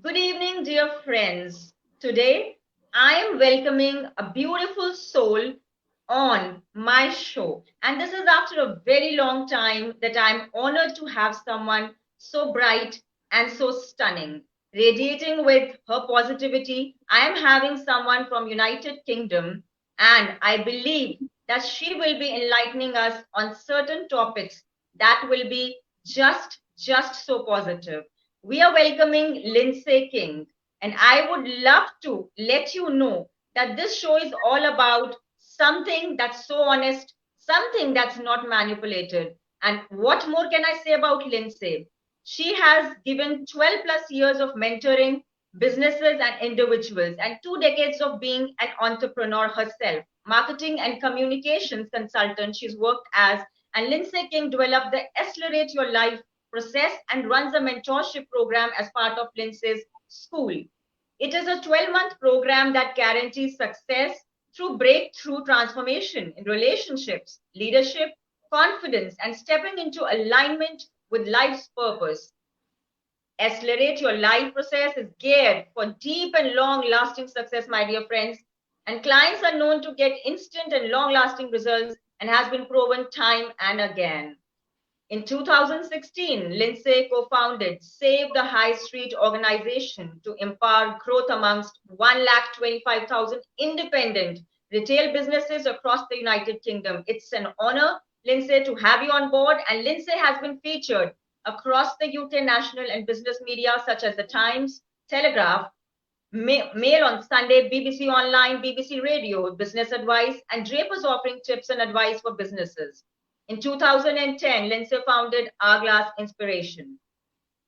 Good evening, dear friends. Today, I am welcoming a beautiful soul on my show. And this is after a very long time that I'm honored to have someone so bright and so stunning. Radiating with her positivity, I am having someone from United Kingdom, and I believe that she will be enlightening us on certain topics that will be just so positive. We are welcoming Lyndsay King, and I would love to let you know that this show is all about something that's so honest, something that's not manipulated. And what more can I say about Lyndsay? She has given 12 plus years of mentoring businesses and individuals, and 2 decades of being an entrepreneur herself. Marketing and communications consultant, she's worked as, and Lyndsay King developed the Accelerate Your Life process and runs a mentorship program as part of Lyndsay's school. It is a 12-month program that guarantees success through breakthrough transformation in relationships, leadership, confidence, and stepping into alignment with life's purpose. Accelerate Your Life process is geared for deep and long lasting success, my dear friends. And clients are known to get instant and long lasting results and has been proven time and again. In 2016, Lyndsay co-founded Save the High Street organization to empower growth amongst 125,000 independent retail businesses across the United Kingdom. It's an honor, Lyndsay, to have you on board. And Lyndsay has been featured across the UK national and business media such as The Times, Telegraph, Mail on Sunday, BBC Online, BBC Radio, Business Advice, and Draper's offering tips and advice for businesses. In 2010, Lyndsay founded Hourglass Inspiration,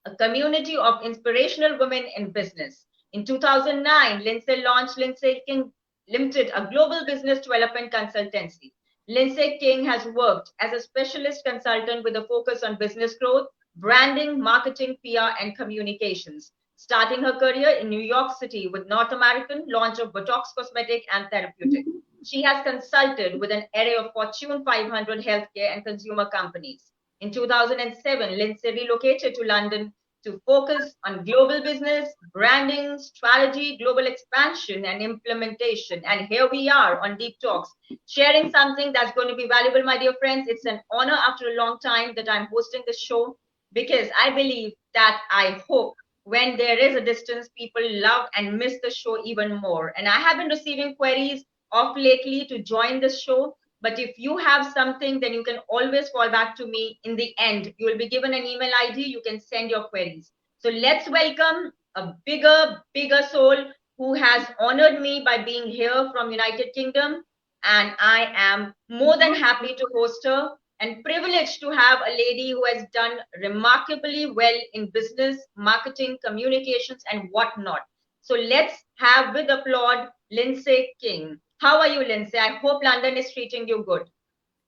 a community of inspirational women in business. In 2009, Lyndsay launched Lyndsay King Limited, a global business development consultancy. Lyndsay King has worked as a specialist consultant with a focus on business growth, branding, marketing, PR, and communications, starting her career in New York City with North American launch of Botox Cosmetic and Therapeutic. She has consulted with an array of Fortune 500 healthcare and consumer companies. In 2007, Lyndsay relocated to London to focus on global business, branding, strategy, global expansion, and implementation. And here we are on Deep Talks, sharing something that's going to be valuable, my dear friends. It's an honor after a long time that I'm hosting this show because I believe that I hope when there is a distance, people love and miss the show even more. And I have been receiving queries of lately to join this show. But if you have something, then you can always fall back to me in the end. You will be given an email ID. You can send your queries. So let's welcome a bigger soul who has honored me by being here from United Kingdom. And I am more than happy to host her and privileged to have a lady who has done remarkably well in business, marketing, communications, and whatnot. So let's have with applaud Lyndsay King. How are you, Lyndsay? I hope London is treating you good.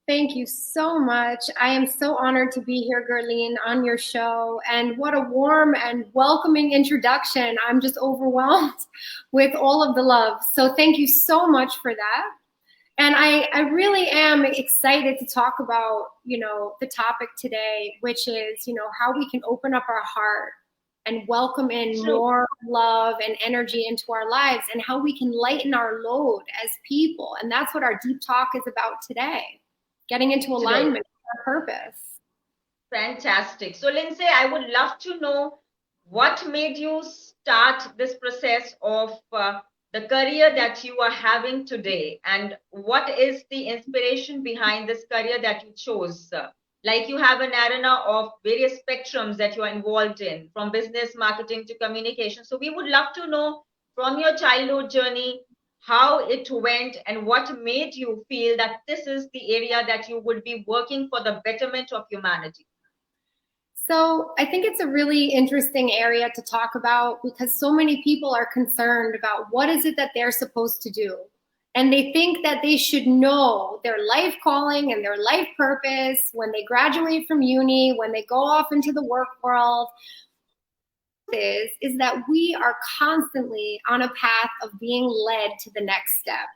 Thank you so much. I am so honored to be here, Gerline, on your show. And what a warm and welcoming introduction. I'm just overwhelmed with all of the love. So thank you so much for that. And I really am excited to talk about, the topic today, which is, how we can open up our heart and welcome in more love and energy into our lives and how we can lighten our load as people. And that's what our deep talk is about today, getting into alignment with our purpose. Fantastic. So Lyndsay, I would love to know what made you start this process of the career that you are having today, and what is the inspiration behind this career that you chose? Like you have an arena of various spectrums that you are involved in, from business, marketing to communication. So we would love to know from your childhood journey how it went and what made you feel that this is the area that you would be working for the betterment of humanity. So I think it's a really interesting area to talk about because so many people are concerned about what is it that they're supposed to do. And they think that they should know their life calling and their life purpose when they graduate from uni, when they go off into the work world. Is that we are constantly on a path of being led to the next step.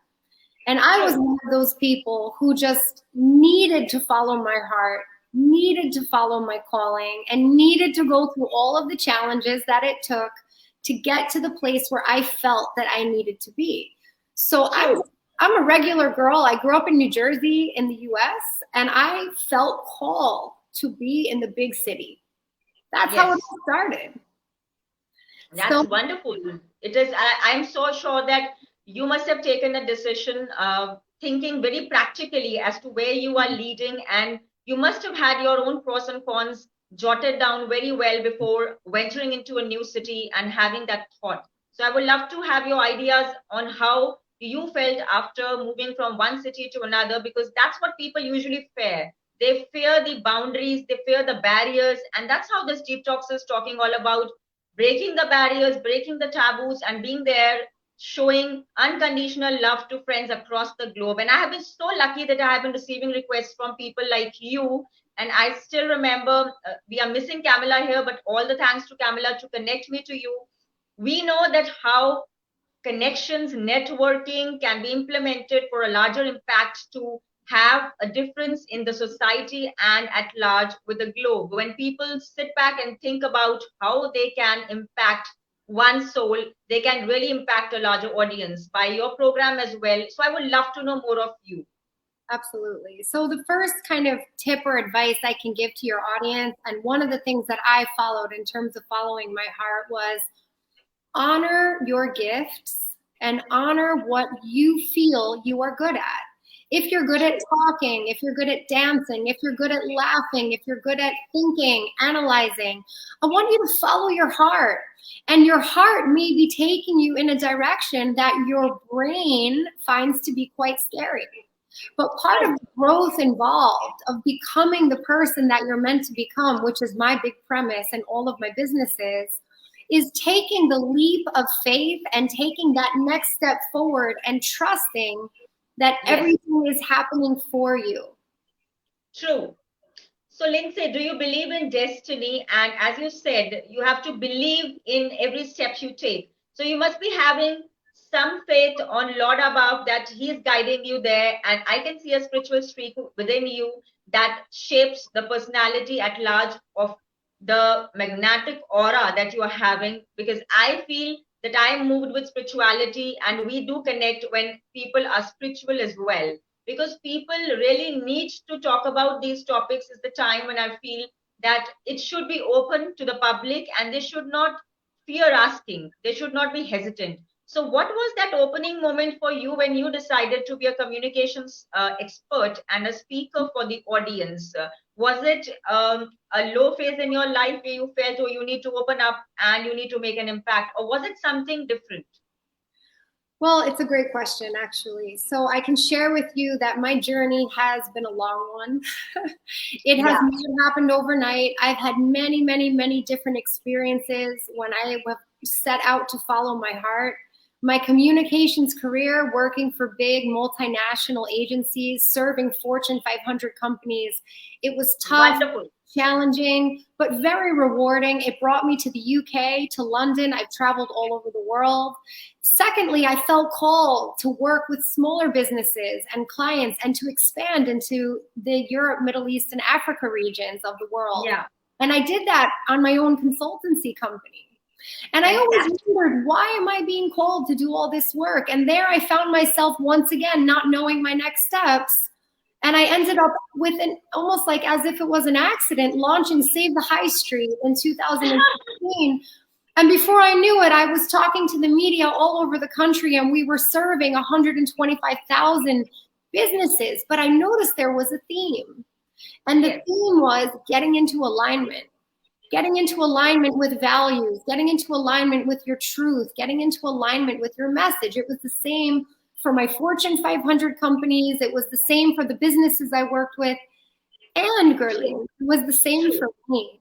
And I was one of those people who just needed to follow my heart, needed to follow my calling, and needed to go through all of the challenges that it took to get to the place where I felt that I needed to be. So I'm a regular girl. I grew up in New Jersey in the US, and I felt called to be in the big city. That's how it all started. That's wonderful. It is. I'm so sure that you must have taken a decision, thinking very practically as to where you are leading, and you must have had your own pros and cons jotted down very well before venturing into a new city and having that thought. So I would love to have your ideas on how you felt after moving from one city to another, because that's what people usually fear. They fear the boundaries, they fear the barriers, and that's how this Deep Talks is talking all about: breaking the barriers, breaking the taboos, and being there, showing unconditional love to friends across the globe. And I have been so lucky that I have been receiving requests from people like you. And I still remember, we are missing Camilla here, but all the thanks to Camilla to connect me to you. We know that how connections, networking can be implemented for a larger impact to have a difference in the society and at large with the globe. When people sit back and think about how they can impact one soul, they can really impact a larger audience by your program as well. So I would love to know more of you. Absolutely. So the first kind of tip or advice I can give to your audience, and one of the things that I followed in terms of following my heart, was honor your gifts and honor what you feel you are good at. If you're good at talking, if you're good at dancing, if you're good at laughing, if you're good at thinking, analyzing, I want you to follow your heart. And your heart may be taking you in a direction that your brain finds to be quite scary. But part of the growth involved of becoming the person that you're meant to become, which is my big premise in all of my businesses, is taking the leap of faith and taking that next step forward and trusting that everything is happening for you. True. So, Lyndsay, do you believe in destiny? And as you said, you have to believe in every step you take. So you must be having some faith on Lord above that He is guiding you there. And I can see a spiritual streak within you that shapes the personality at large of the magnetic aura that you are having, because I feel that I am moved with spirituality, and we do connect when people are spiritual as well, because people really need to talk about these topics. Is the time when I feel that it should be open to the public and they should not fear asking, they should not be hesitant. So what was that opening moment for you when you decided to be a communications expert and a speaker for the audience? Was it a low phase in your life where you felt, oh, you need to open up and you need to make an impact, or was it something different? Well, it's a great question, actually. So I can share with you that my journey has been a long one. It has not happened overnight. I've had many, many, many different experiences when I have set out to follow my heart. My communications career, working for big multinational agencies, serving Fortune 500 companies, it was tough, challenging, but very rewarding. It brought me to the UK, to London. I've traveled all over the world. Secondly, I felt called to work with smaller businesses and clients and to expand into the Europe, Middle East, and Africa regions of the world. Yeah. And I did that on my own consultancy company. And I always wondered, why am I being called to do all this work? And there I found myself once again not knowing my next steps. And I ended up with almost like as if it was an accident, launching Save the High Street in 2015. And before I knew it, I was talking to the media all over the country, and we were serving 125,000 businesses. But I noticed there was a theme. And the theme was getting into alignment. Getting into alignment with values, getting into alignment with your truth, getting into alignment with your message. It was the same for my Fortune 500 companies. It was the same for the businesses I worked with. And Gurleen, it was the same for me.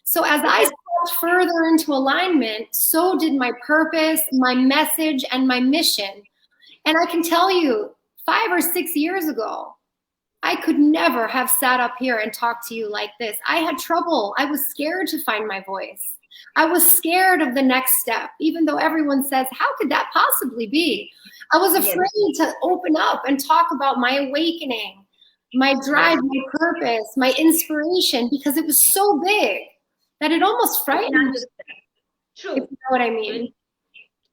So as I stepped further into alignment, so did my purpose, my message, and my mission. And I can tell you, 5 or 6 years ago, I could never have sat up here and talked to you like this. I had trouble. I was scared to find my voice. I was scared of the next step, even though everyone says, how could that possibly be? I was afraid to open up and talk about my awakening, my drive, my purpose, my inspiration, because it was so big that it almost frightened me. if True. you know what I mean. Really.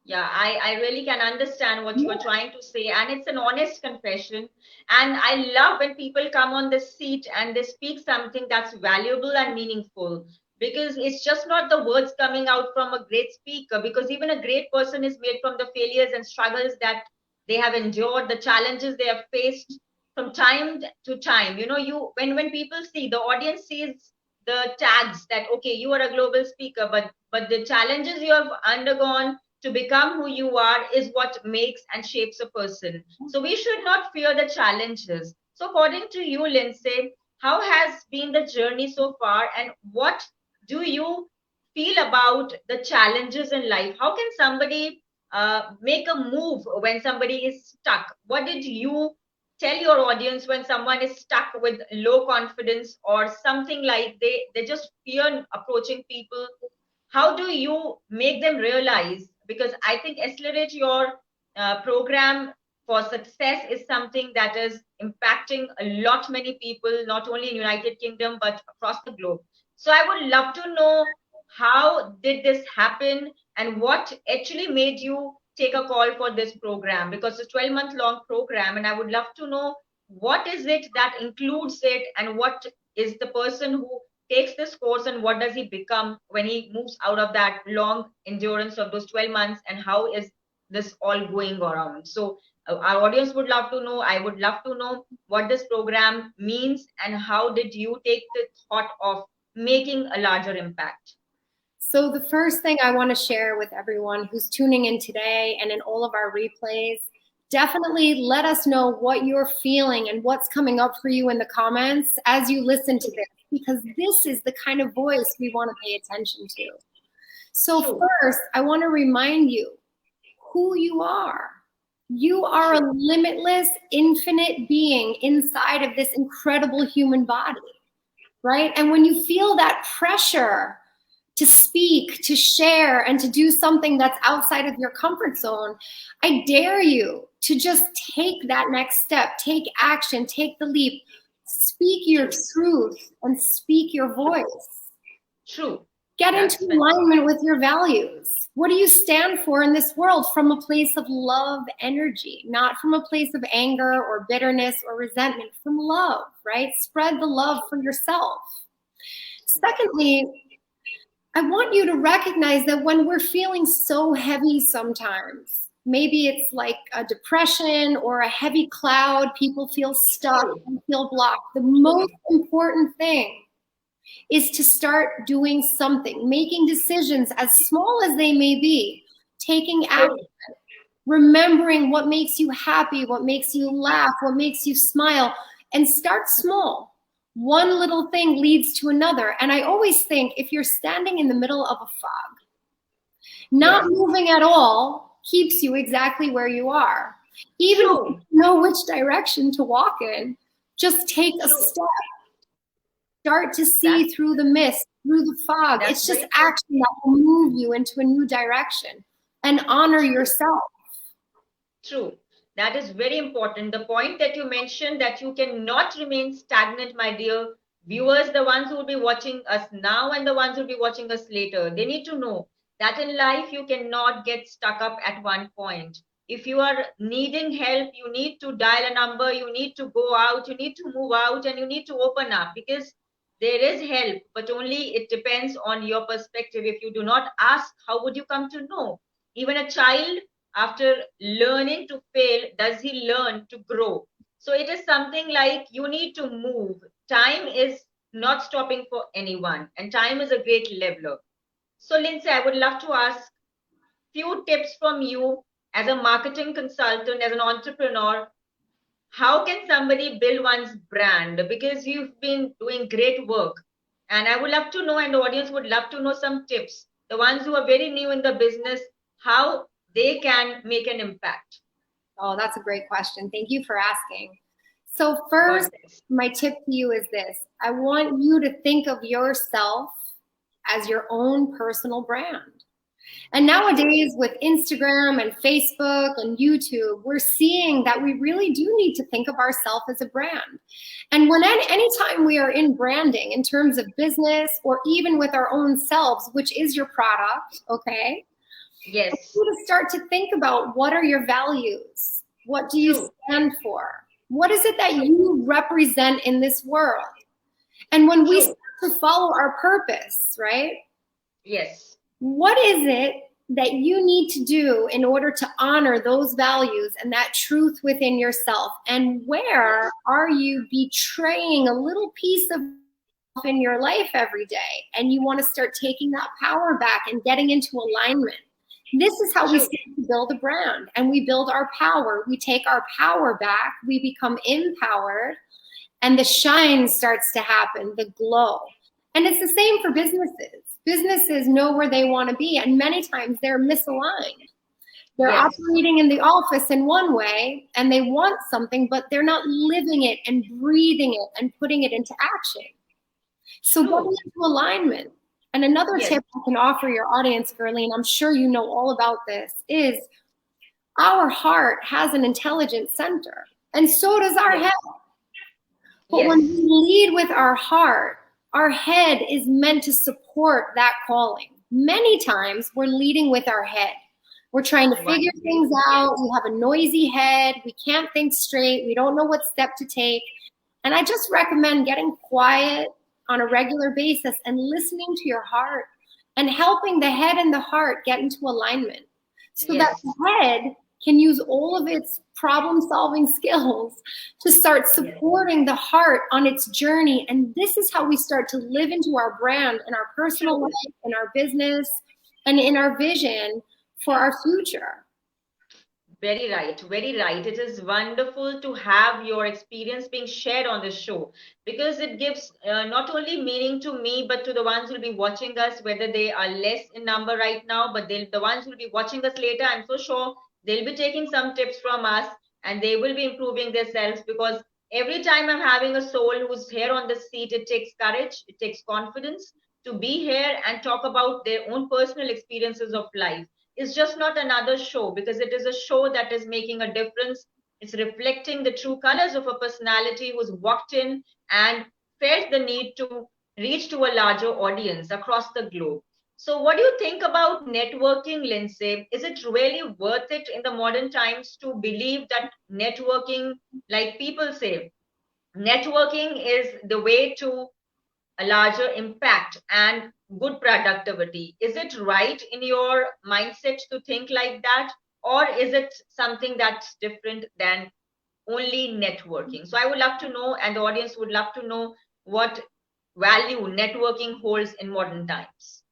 Yeah, I really can understand what you are trying to say, and it's an honest confession. And I love when people come on the seat and they speak something that's valuable and meaningful, because it's just not the words coming out from a great speaker, because even a great person is made from the failures and struggles that they have endured, the challenges they have faced from time to time. You know, when people see, the audience sees the tags that, okay, you are a global speaker, but the challenges you have undergone to become who you are is what makes and shapes a person. So we should not fear the challenges. So according to you, Lindsay, how has been the journey so far, and what do you feel about the challenges in life? How can somebody make a move when somebody is stuck? What did you tell your audience when someone is stuck with low confidence or something, like they just fear approaching people? How do you make them realize? Because I think accelerate your program for success is something that is impacting a lot many people, not only in United Kingdom but across the globe. So I would love to know, how did this happen, and what actually made you take a call for this program, because it's a 12-month long program, and I would love to know what is it that includes it, and what is the person who takes this course, and what does he become when he moves out of that long endurance of those 12 months, and how is this all going around? So our audience would love to know, I would love to know what this program means, and how did you take the thought of making a larger impact? So the first thing I want to share with everyone who's tuning in today and in all of our replays, definitely let us know what you're feeling and what's coming up for you in the comments as you listen to this, because this is the kind of voice we want to pay attention to. So first, I want to remind you who you are. You are a limitless, infinite being inside of this incredible human body, right? And when you feel that pressure to speak, to share, and to do something that's outside of your comfort zone, I dare you to just take that next step, take action, take the leap, speak your truth, and speak your voice. True. Get into alignment with your values. What do you stand for in this world? From a place of love energy, not from a place of anger or bitterness or resentment, from love, right? Spread the love for yourself. Secondly, I want you to recognize that when we're feeling so heavy sometimes, maybe it's like a depression or a heavy cloud, people feel stuck and feel blocked. The most important thing is to start doing something, making decisions as small as they may be, taking action, remembering what makes you happy, what makes you laugh, what makes you smile, and start small. One little thing leads to another. And I always think if you're standing in the middle of a fog, not moving at all keeps you exactly where you are. Even if you know which direction to walk in, just take a step. Start to see through the mist, through the fog. It's just action that will move you into a new direction, and honor yourself. True. That is very important. The point that you mentioned, that you cannot remain stagnant, my dear viewers, the ones who will be watching us now and the ones who will be watching us later, they need to know that in life you cannot get stuck up at one point. If you are needing help, you need to dial a number, you need to go out, you need to move out, and you need to open up, because there is help, but only it depends on your perspective. If you do not ask, how would you come to know? Even a child, after learning to fail, does he learn to grow? So it is something like you need to move. Time is not stopping for anyone, and time is a great leveler. So Lyndsay, I would love to ask few tips from you as a marketing consultant, as an entrepreneur. How can somebody build one's brand? Because you've been doing great work, and I would love to know, and the audience would love to know some tips, the ones who are very new in the business, how they can make an impact. Oh, that's a great question. Thank you for asking. So first, my tip to you is this. I want you to think of yourself as your own personal brand. And nowadays with Instagram and Facebook and YouTube, we're seeing that we really do need to think of ourselves as a brand. And when anytime we are in branding in terms of business or even with our own selves, which is your product, okay? Yes. You to start to think about what are your values? What do you stand for? What is it that you represent in this world? And when we start to follow our purpose, right? Yes. What is it that you need to do in order to honor those values and that truth within yourself? And where are you betraying a little piece of in your life every day? And you want to start taking that power back and getting into alignment. This is how we start to build a brand, and we build our power. We take our power back, we become empowered, and the shine starts to happen, the glow. And it's the same for businesses. Businesses know where they want to be, and many times they're misaligned. They're operating in the office in one way, and they want something, but they're not living it and breathing it and putting it into action. So getting into alignment. And another tip I can offer your audience, Gurleen, I'm sure you know all about this, is our heart has an intelligence center, and so does our head. But when we lead with our heart, our head is meant to support that calling. Many times we're leading with our head. We're trying to figure things out. We have a noisy head. We can't think straight. We don't know what step to take. And I just recommend getting quiet on a regular basis and listening to your heart and helping the head and the heart get into alignment so that the head can use all of its problem-solving skills to start supporting the heart on its journey. And this is how we start to live into our brand in our personal life, in our business, and in our vision for our future. Very right, very right. It is wonderful to have your experience being shared on this show, because it gives not only meaning to me, but to the ones who will be watching us, whether they are less in number right now, but the ones who will be watching us later, I'm so sure they'll be taking some tips from us and they will be improving themselves, because every time I'm having a soul who's here on the seat, it takes courage, it takes confidence to be here and talk about their own personal experiences of life. It's just not another show, because it is a show that is making a difference. It's reflecting the true colors of a personality who's walked in and felt the need to reach to a larger audience across the globe. So what do you think about networking, Lyndsay? Is it really worth it in the modern times to believe that networking, like people say, networking is the way to a larger impact and good productivity? Is it right in your mindset to think like that? Or is it something that's different than only networking? So I would love to know, and the audience would love to know, what value networking holds in modern times.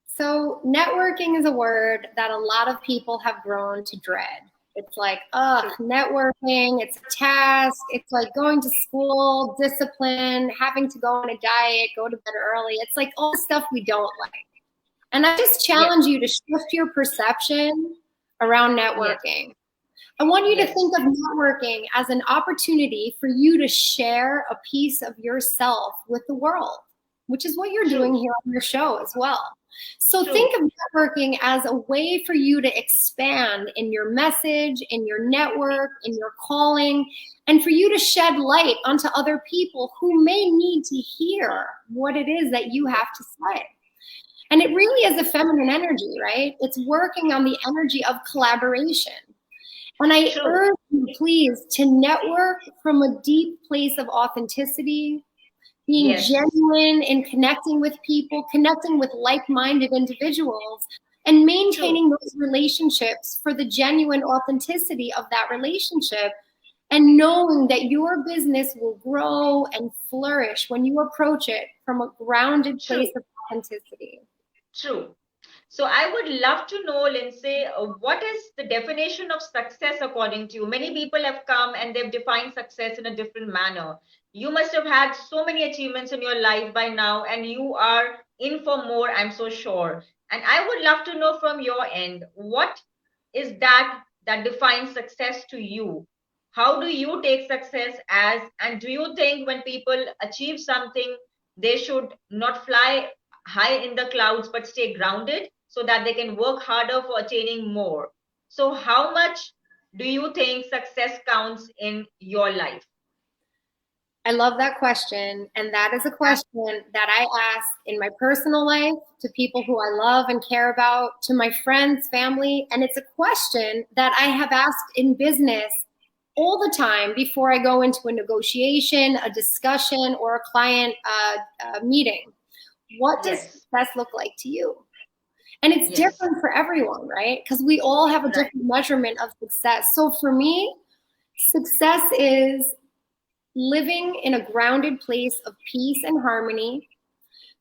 So networking is a word that a lot of people have grown to dread. It's like, networking, it's a task. It's like going to school, discipline, having to go on a diet, go to bed early. It's like all the stuff we don't like. And I just challenge you to shift your perception around networking. I want you to think of networking as an opportunity for you to share a piece of yourself with the world, which is what you're doing here on your show as well. So think of networking as a way for you to expand in your message, in your network, in your calling, and for you to shed light onto other people who may need to hear what it is that you have to say. And it really is a feminine energy, right? It's working on the energy of collaboration. And I urge you, please, to network from a deep place of authenticity, being genuine in connecting with people, connecting with like-minded individuals, and maintaining those relationships for the genuine authenticity of that relationship, and knowing that your business will grow and flourish when you approach it from a grounded place of authenticity. True. So I would love to know, Lyndsay, what is the definition of success according to you? Many people have come and they've defined success in a different manner. You must have had so many achievements in your life by now, and you are in for more, I'm so sure. And I would love to know from your end, what is that defines success to you? How do you take success as, and do you think when people achieve something, they should not fly high in the clouds, but stay grounded? so that they can work harder for attaining more. So how much do you think success counts in your life? I love that question. And that is a question that I ask in my personal life to people who I love and care about, to my friends, family. And it's a question that I have asked in business all the time before I go into a negotiation, a discussion, or a client meeting. What does Yes. success look like to you? And it's Yes. different for everyone, right? Because we all have a different measurement of success. So for me, success is living in a grounded place of peace and harmony,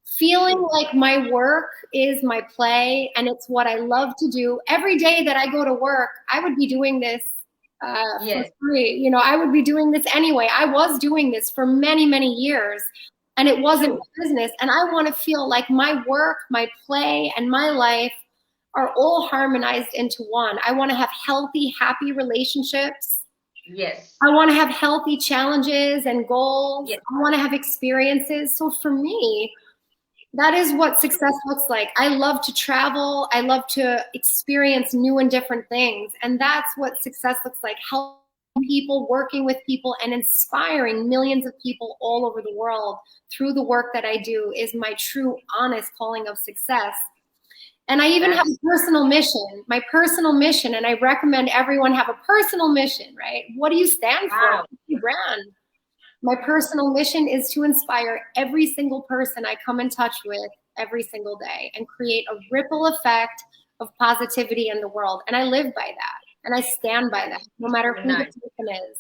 feeling like my work is my play and it's what I love to do. Every day that I go to work, I would be doing this for Yes. free. You know, I would be doing this anyway. I was doing this for many, many years, and it wasn't my business. And I want to feel like my work, my play, and my life are all harmonized into one. I want to have healthy, happy relationships. Yes. I want to have healthy challenges and goals. Yes. I want to have experiences. So for me, that is what success looks like. I love to travel. I love to experience new and different things. And that's what success looks like. Helping people, working with people, and inspiring millions of people all over the world through the work that I do is my true, honest calling of success. And I even have a personal mission, my personal mission, and I recommend everyone have a personal mission, right? What do you stand for? Wow. What's your brand? My personal mission is to inspire every single person I come in touch with every single day and create a ripple effect of positivity in the world. And I live by that. And I stand by that, no matter who the person is.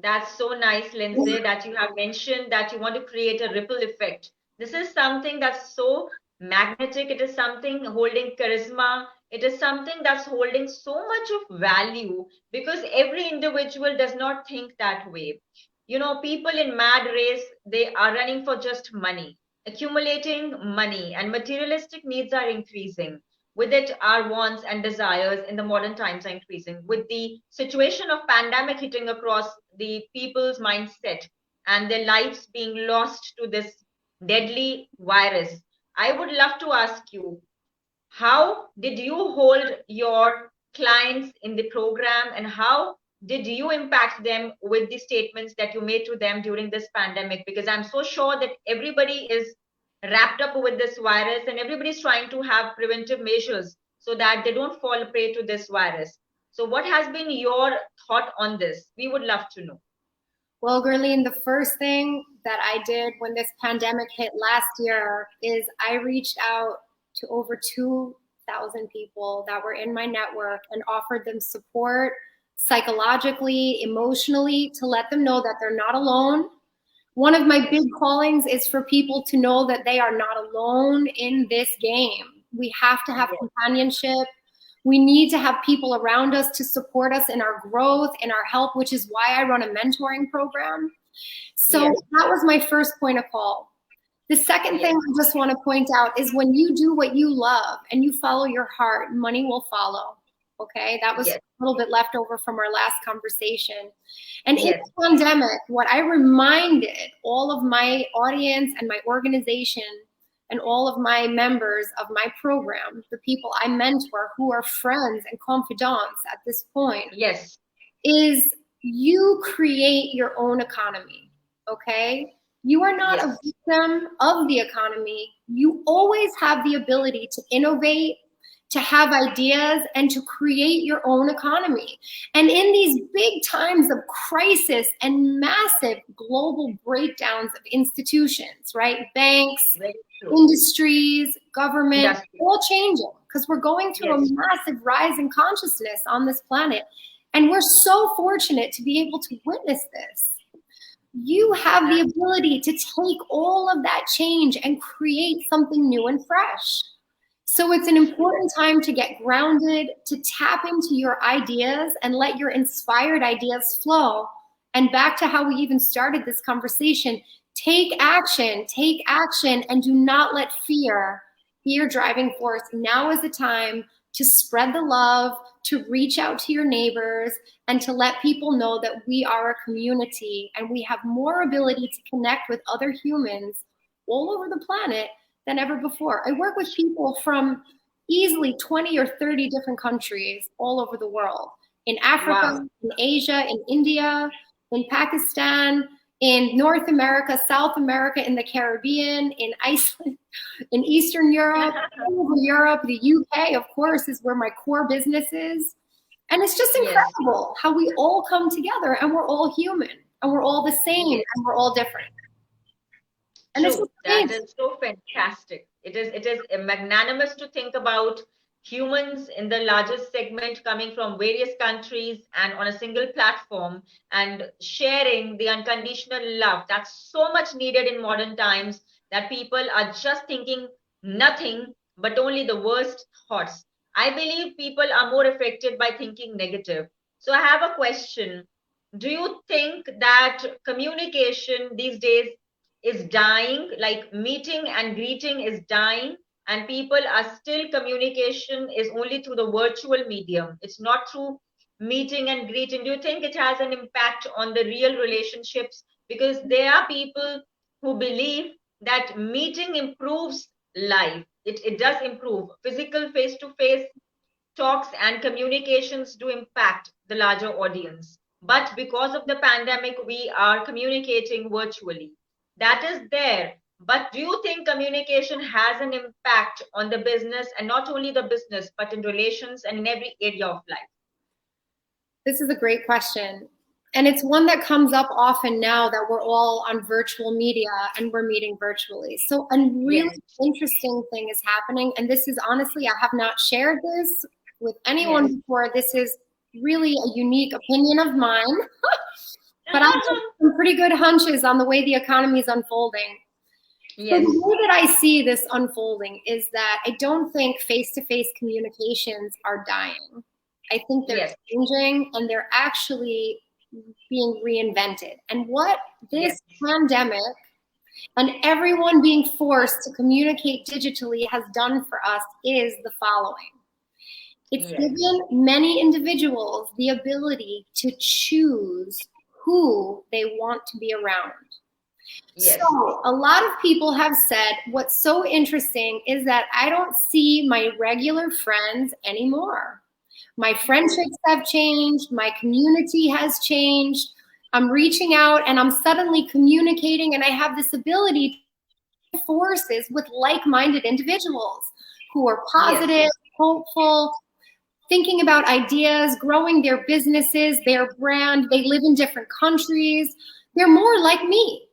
That's so nice, Lyndsay, that you have mentioned that you want to create a ripple effect. This is something that's so magnetic. It is something holding charisma. It is something that's holding so much of value because every individual does not think that way. You know, people in mad race, they are running for just money, accumulating money, and materialistic needs are increasing. With it, our wants and desires in the modern times are increasing. With the situation of pandemic hitting across the people's mindset and their lives being lost to this deadly virus, I would love to ask you, how did you hold your clients in the program and how did you impact them with the statements that you made to them during this pandemic? Because I'm so sure that everybody is wrapped up with this virus and everybody's trying to have preventive measures so that they don't fall prey to this virus. So what has been your thought on this? We would love to know. Well, Gurleen, the first thing that I did when this pandemic hit last year is I reached out to over 2,000 people that were in my network and offered them support psychologically, emotionally, to let them know that they're not alone. One of my big callings is for people to know that they are not alone in this game. We have to have companionship. We need to have people around us to support us in our growth, in our help, which is why I run a mentoring program. So that was my first point of call. The second thing I just want to point out is when you do what you love and you follow your heart, money will follow. Okay, that was a little bit left over from our last conversation. And in the pandemic, what I reminded all of my audience and my organization and all of my members of my program, the people I mentor who are friends and confidants at this point, is you create your own economy, okay? You are not a victim of the economy. You always have the ability to innovate, to have ideas, and to create your own economy. And in these big times of crisis and massive global breakdowns of institutions, right? Banks, industries, government, all changing because we're going through a massive rise in consciousness on this planet. And we're so fortunate to be able to witness this. You have the ability to take all of that change and create something new and fresh. So it's an important time to get grounded, to tap into your ideas and let your inspired ideas flow. And back to how we even started this conversation, take action, and do not let fear be your driving force. Now is the time to spread the love, to reach out to your neighbors, and to let people know that we are a community and we have more ability to connect with other humans all over the planet than ever before. I work with people from easily 20 or 30 different countries all over the world. In Africa, Wow. in Asia, in India, in Pakistan, in North America, South America, in the Caribbean, in Iceland, in Eastern Europe, all over Europe, the UK, of course, is where my core business is. And it's just Yes. incredible how we all come together and we're all human and we're all the same Yes. and we're all different. And it's just True. That amazing. is so fantastic. It is magnanimous to think about humans in the largest segment coming from various countries and on a single platform and sharing the unconditional love that's so much needed in modern times, that people are just thinking nothing but only the worst thoughts. I believe people are more affected by thinking negative. So I have a question. Do you think that communication these days is dying, like meeting and greeting is dying, and people are still, communication is only through the virtual medium, it's not through meeting and greeting? Do you think it has an impact on the real relationships? Because there are people who believe that meeting improves life. It does improve physical face to face talks and communications do impact the larger audience. But because of the pandemic, we are communicating virtually. That is there. But do you think communication has an impact on the business, and not only the business, but in relations and in every area of life? This is a great question. And it's one that comes up often now that we're all on virtual media and we're meeting virtually. So a really Yes, interesting thing is happening. And this is honestly, I have not shared this with anyone yes. before. This is really a unique opinion of mine. But I have some pretty good hunches on the way the economy is unfolding. So Yes, the way that I see this unfolding is that I don't think face-to-face communications are dying. I think they're yes, changing and they're actually being reinvented. And what yes, this pandemic and everyone being forced to communicate digitally has done for us is the following. It's yes, given many individuals the ability to choose who they want to be around. yes, So a lot of people have said what's so interesting is that I don't see my regular friends anymore. My friendships have changed. My community has changed. I'm reaching out and I'm suddenly communicating, and I have this ability to forces with like-minded individuals who are yes. positive, hopeful, thinking about ideas, growing their businesses, their brand. They live in different countries. They're more like me.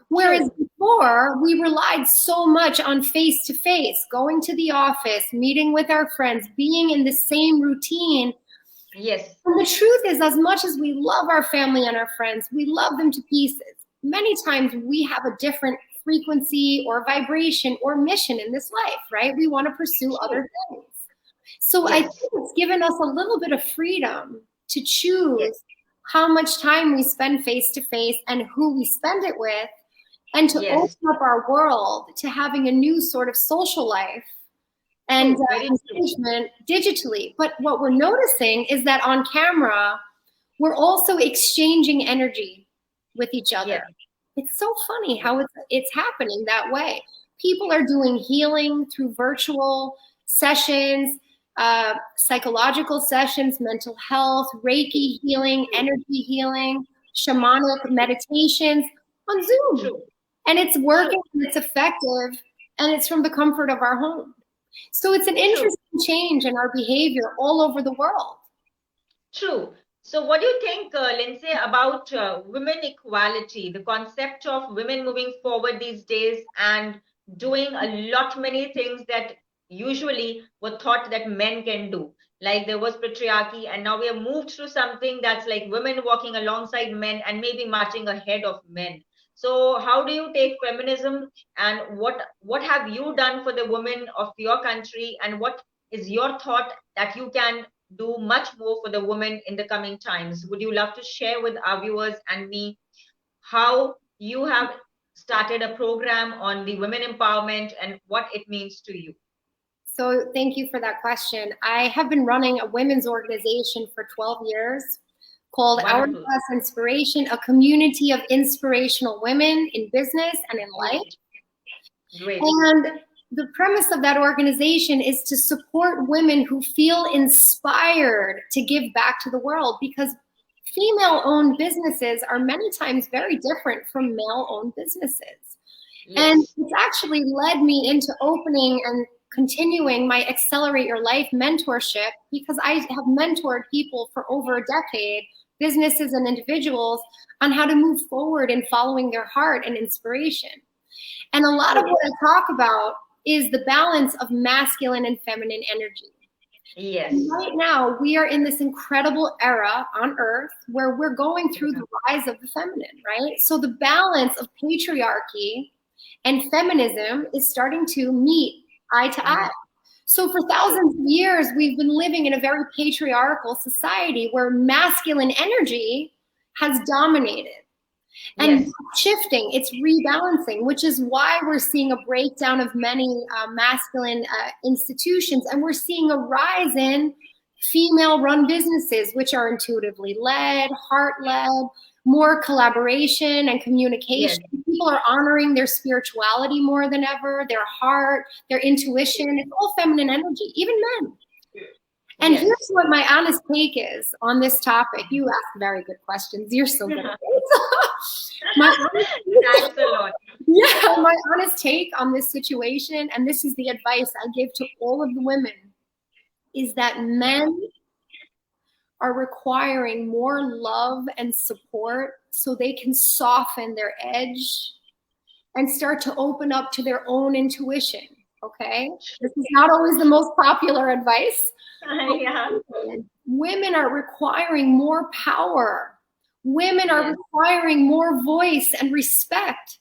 Whereas True. before, we relied so much on face to face, going to the office, meeting with our friends, being in the same routine. Yes, And the truth is, as much as we love our family and our friends, we love them to pieces. Many times we have a different frequency or vibration or mission in this life, right? We want to pursue true. other things. So I think Yes, it's given us a little bit of freedom to yes, choose how much time we spend face to face and who we spend it with, and to yes. open up our world to having a new sort of social life and True. Very true. engagement digitally. But what we're noticing is that on camera, we're also exchanging energy with each other. Yes, It's so funny how it's happening that way. People are doing healing through virtual sessions, psychological sessions, mental health, Reiki healing, true. energy healing, shamanic meditations on Zoom. True. And it's True. working and it's effective and it's from the comfort of our home. So it's an True. interesting change in our behavior all over the world. True. So, what do you think, Lindsay, about women equality, the concept of women moving forward these days and doing a lot many things that usually were thought that men can do? Like there was patriarchy, and now we have moved to something that's like women walking alongside men and maybe marching ahead of men. So, how do you take feminism, and what have you done for the women of your country, and what is your thought that you can do much more for the women in the coming times? Would you love to share with our viewers and me how you have started a program on the women empowerment and what it means to you? So thank you for that question. I have been running a women's organization for 12 years called Wonderful. Hourglass Inspiration, a community of inspirational women in business and in life. Great. Great. And the premise of that organization is to support women who feel inspired to give back to the world, because female-owned businesses are many times very different from male-owned businesses. Yes. And it's actually led me into opening and continuing my Accelerate Your Life mentorship, because I have mentored people for over a decade, businesses and individuals, on how to move forward in following their heart and inspiration. And a lot of what I talk about is the balance of masculine and feminine energy. Yes. And right now, we are in this incredible era on Earth where we're going through the rise of the feminine, right? So the balance of patriarchy and feminism is starting to meet eye to eye. So for thousands of years, we've been living in a very patriarchal society where masculine energy has dominated. And Yes. shifting, it's rebalancing, which is why we're seeing a breakdown of many masculine institutions, and we're seeing a rise in female-run businesses, which are intuitively led, heart-led, more collaboration and communication. Yes. People are honoring their spirituality more than ever, their heart, their intuition. It's all feminine energy, even men. And Yes. here's what my honest take is on this topic. You ask very good questions. You're so good at it. Thanks a lot. Yeah, my honest take on this situation, and this is the advice I give to all of the women, is that men are requiring more love and support so they can soften their edge and start to open up to their own intuition. Okay? This is not always the most popular advice. Yeah. Women are requiring more power. Women are requiring more voice and respect.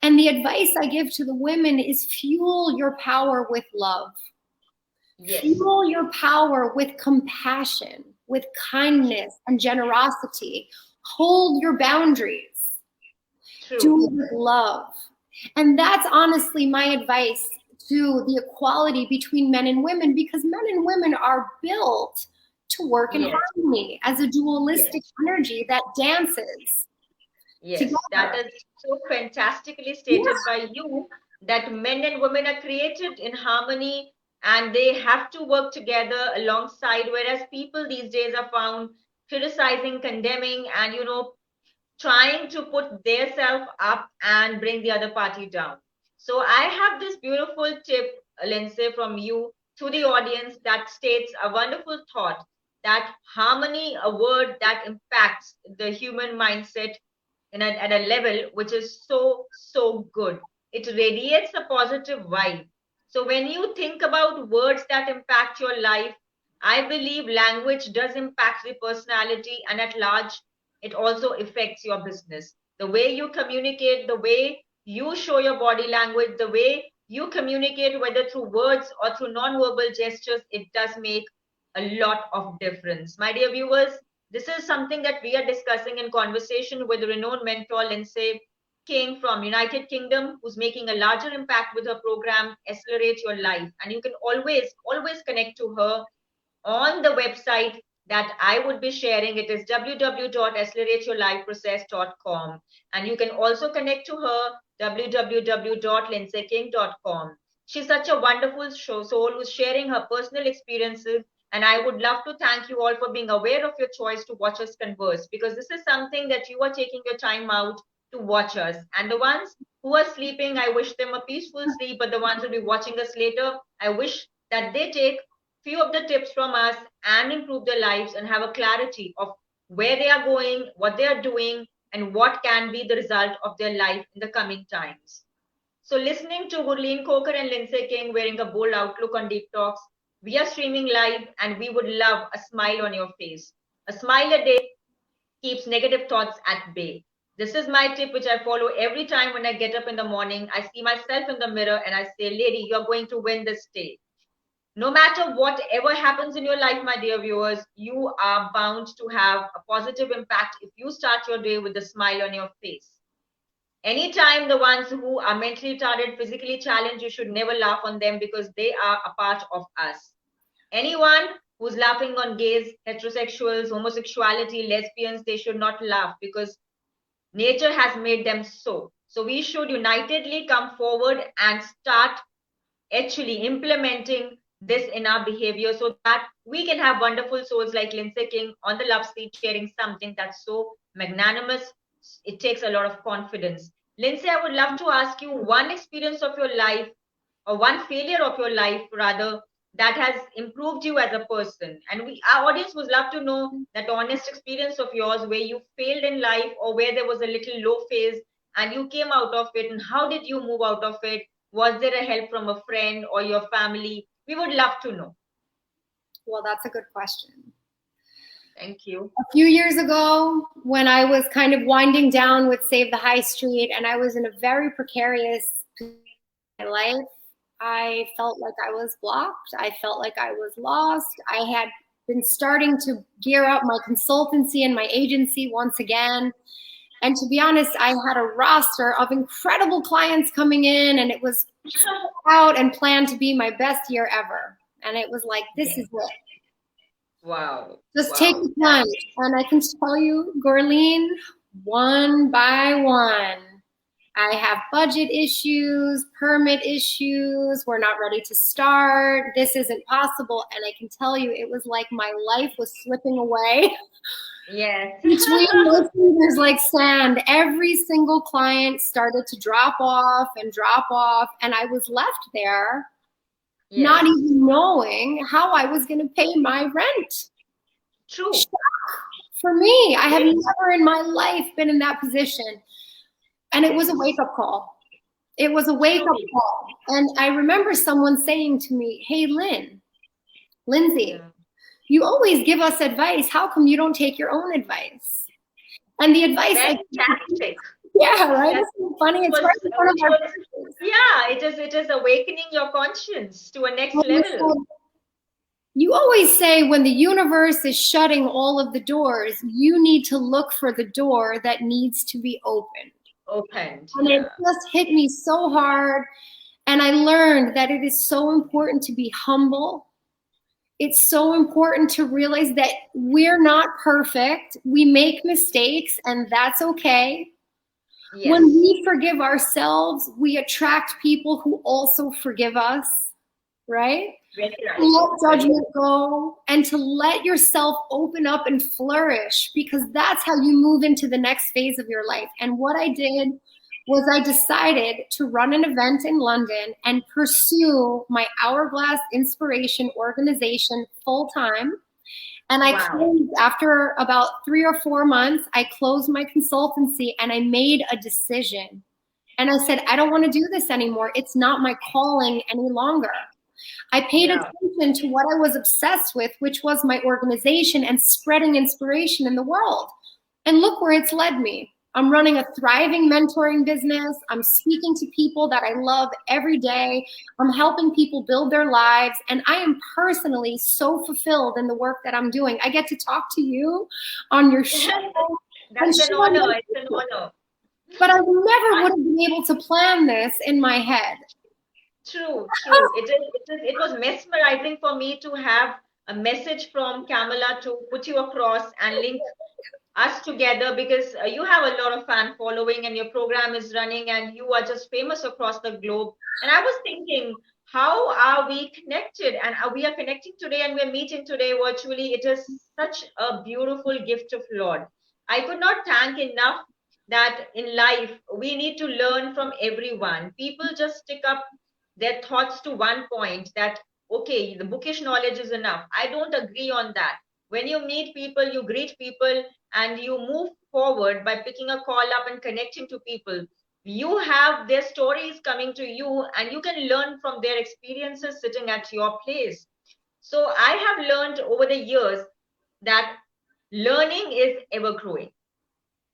And the advice I give to the women is fuel your power with love. Yes. Fuel your power with compassion, with kindness and generosity. Hold your boundaries. True. Do it with love. And that's honestly my advice to the equality between men and women, because men and women are built to work in harmony as a dualistic energy that dances. Yes, together. that is so fantastically stated by you, that men and women are created in harmony and they have to work together alongside, whereas people these days are found criticizing, condemning, and trying to put their self up and bring the other party down. So I have this beautiful tip, Lyndsay, from you to the audience that states a wonderful thought, that harmony, a word that impacts the human mindset at a level which is so good. It radiates a positive vibe. So when you think about words that impact your life, I believe language does impact the personality, and at large, it also affects your business. The way you communicate, the way you show your body language, the way you communicate, whether through words or through non-verbal gestures, it does make a lot of difference. My dear viewers, this is something that we are discussing in conversation with renowned mentor Lyndsay King from United Kingdom, who's making a larger impact with her program, Accelerate Your Life. And you can always connect to her on the website that I would be sharing. It is www.accelerateyourlifeprocess.com. And you can also connect to her, www.lyndsayking.com. She's such a wonderful soul who's sharing her personal experiences. And I would love to thank you all for being aware of your choice to watch us converse, because this is something that you are taking your time out to watch us. And the ones who are sleeping, I wish them a peaceful sleep. But the ones who will be watching us later, I wish that they take few of the tips from us and improve their lives and have a clarity of where they are going, what they are doing, and what can be the result of their life in the coming times. So listening to Gurleen Coker and Lyndsay King wearing a bold outlook on Deep Talks, we are streaming live and we would love a smile on your face. A smile a day keeps negative thoughts at bay. This is my tip, which I follow every time when I get up in the morning. I see myself in the mirror and I say, lady, you're going to win this day. No matter whatever happens in your life, my dear viewers, you are bound to have a positive impact if you start your day with a smile on your face. Anytime the ones who are mentally retarded, physically challenged, you should never laugh on them, because they are a part of us. Anyone who's laughing on gays, heterosexuals, homosexuality, lesbians, they should not laugh, because nature has made them so. So we should unitedly come forward and start actually implementing this in our behavior so that we can have wonderful souls like Lyndsay King on the love seat sharing something that's so magnanimous. It takes a lot of confidence. Lyndsay, I would love to ask you one experience of your life or one failure of your life rather that has improved you as a person, and our audience would love to know that honest experience of yours where you failed in life or where there was a little low phase and you came out of it, and how did you move out of it? Was there a help from a friend or your family? We would love to know. Well, that's a good question. Thank you. A few years ago, when I was kind of winding down with Save the High Street and I was in a very precarious position in my life, I felt like I was blocked. I felt like I was lost. I had been starting to gear up my consultancy and my agency once again. And to be honest, I had a roster of incredible clients coming in, and it was out and planned to be my best year ever. And it was like, this is it. Wow. Just take the plunge. And I can tell you, Gorleen, one by one, I have budget issues, permit issues. We're not ready to start. This isn't possible. And I can tell you, it was like my life was slipping away. Yes. Between my fingers like sand. Every single client started to drop off. And I was left there, yes, not even knowing how I was going to pay my rent. True. Shock for me. I have never in my life been in that position. And it was a wake-up call. It was a wake-up call. And I remember someone saying to me, hey, Lyndsay, you always give us advice. How come you don't take your own advice? And the advice, fantastic. Yeah, right. Yes. It's so funny. It's right in front of our faces. Yeah, it is awakening your conscience to a next level. You always say when the universe is shutting all of the doors, you need to look for the door that needs to be opened. And it just hit me so hard. And I learned that it is so important to be humble. It's so important to realize that we're not perfect. We make mistakes, and that's okay. Yes. When we forgive ourselves, we attract people who also forgive us, right? Right. To let judgment go and to let yourself open up and flourish, because that's how you move into the next phase of your life. And what I did was I decided to run an event in London and pursue my Hourglass Inspiration organization full time. And I closed, after about 3 or 4 months, I closed my consultancy and I made a decision. And I said, I don't want to do this anymore. It's not my calling any longer. I paid attention to what I was obsessed with, which was my organization and spreading inspiration in the world. And look where it's led me. I'm running a thriving mentoring business. I'm speaking to people that I love every day. I'm helping people build their lives. And I am personally so fulfilled in the work that I'm doing. I get to talk to you on your show. That's an honor. It's an honor. But I never would have been able to plan this in my head. True. It was mesmerizing for me to have a message from Kamala to put you across and link us together, because you have a lot of fan following and your program is running and you are just famous across the globe. And I was thinking, how are we connected? And we are connecting today and we're meeting today virtually. It is such a beautiful gift of Lord. I could not thank enough that in life we need to learn from everyone. People just stick up their thoughts to one point that, okay, the bookish knowledge is enough. I don't agree on that. When you meet people, you greet people, and you move forward by picking a call up and connecting to people. You have their stories coming to you, and you can learn from their experiences sitting at your place. So I have learned over the years that learning is ever growing.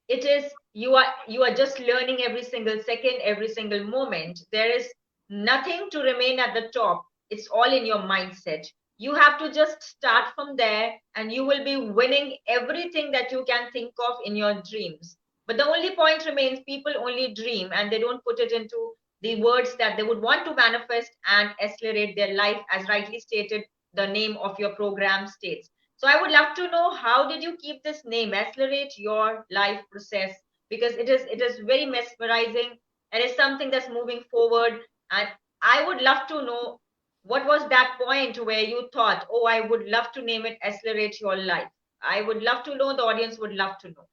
It is, you are just learning every single second, every single moment. There is nothing to remain at the top. It's all in your mindset. You have to just start from there and you will be winning everything that you can think of in your dreams. But the only point remains, people only dream and they don't put it into the words that they would want to manifest and accelerate their life, as rightly stated, the name of your program states. So I would love to know, how did you keep this name, Accelerate Your Life Process? Because it is very mesmerizing and it's something that's moving forward. And I would love to know what was that point where you thought, oh, I would love to name it Accelerate Your Life. I would love to know, the audience would love to know.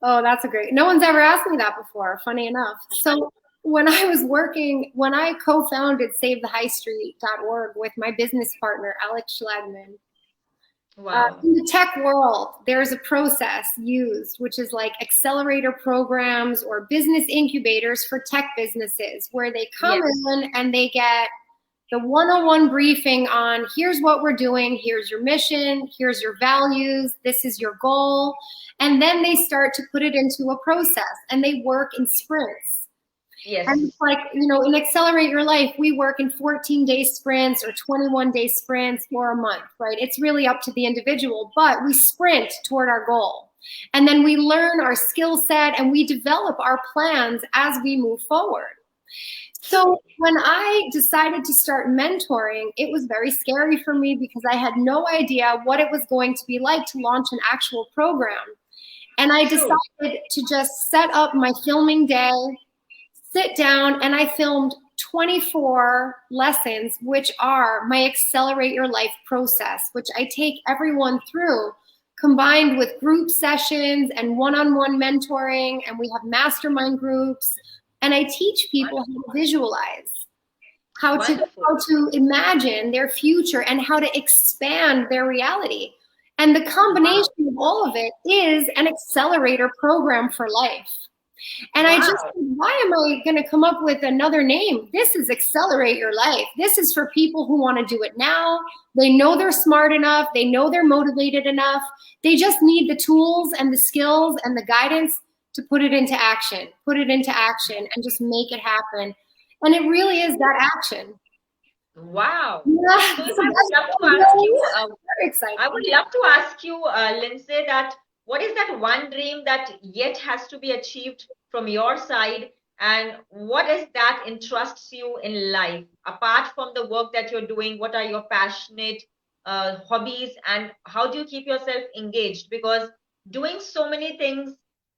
Oh, that's a great. No one's ever asked me that before, funny enough. So when I co-founded SaveTheHighStreet.org with my business partner, Alex Schlagman, Wow. in the tech world, there's a process used, which is like accelerator programs or business incubators for tech businesses, where they come Yes. in and they get the one-on-one briefing on here's what we're doing, here's your mission, here's your values, this is your goal. And then they start to put it into a process and they work in sprints. Yes. And it's like, in Accelerate Your Life, we work in 14-day sprints or 21-day sprints or a month, right? It's really up to the individual, but we sprint toward our goal. And then we learn our skill set and we develop our plans as we move forward. So when I decided to start mentoring, it was very scary for me because I had no idea what it was going to be like to launch an actual program. And I decided to just set up my filming day, sit down, and I filmed 24 lessons, which are my Accelerate Your Life process, which I take everyone through, combined with group sessions and one-on-one mentoring, and we have mastermind groups. And I teach people how to visualize, how to imagine their future, and how to expand their reality. And the combination of all of it is an accelerator program for life. And I just, why am I going to come up with another name? This is Accelerate Your Life. This is for people who want to do it now. They know they're smart enough. They know they're motivated enough. They just need the tools and the skills and the guidance to put it into action, and just make it happen. And it really is that action. Wow. Yeah. So I would love to ask you, I would love to ask you, Lyndsay, that what is that one dream that yet has to be achieved from your side? And what is that interests you in life? Apart from the work that you're doing, what are your passionate hobbies, and how do you keep yourself engaged? Because doing so many things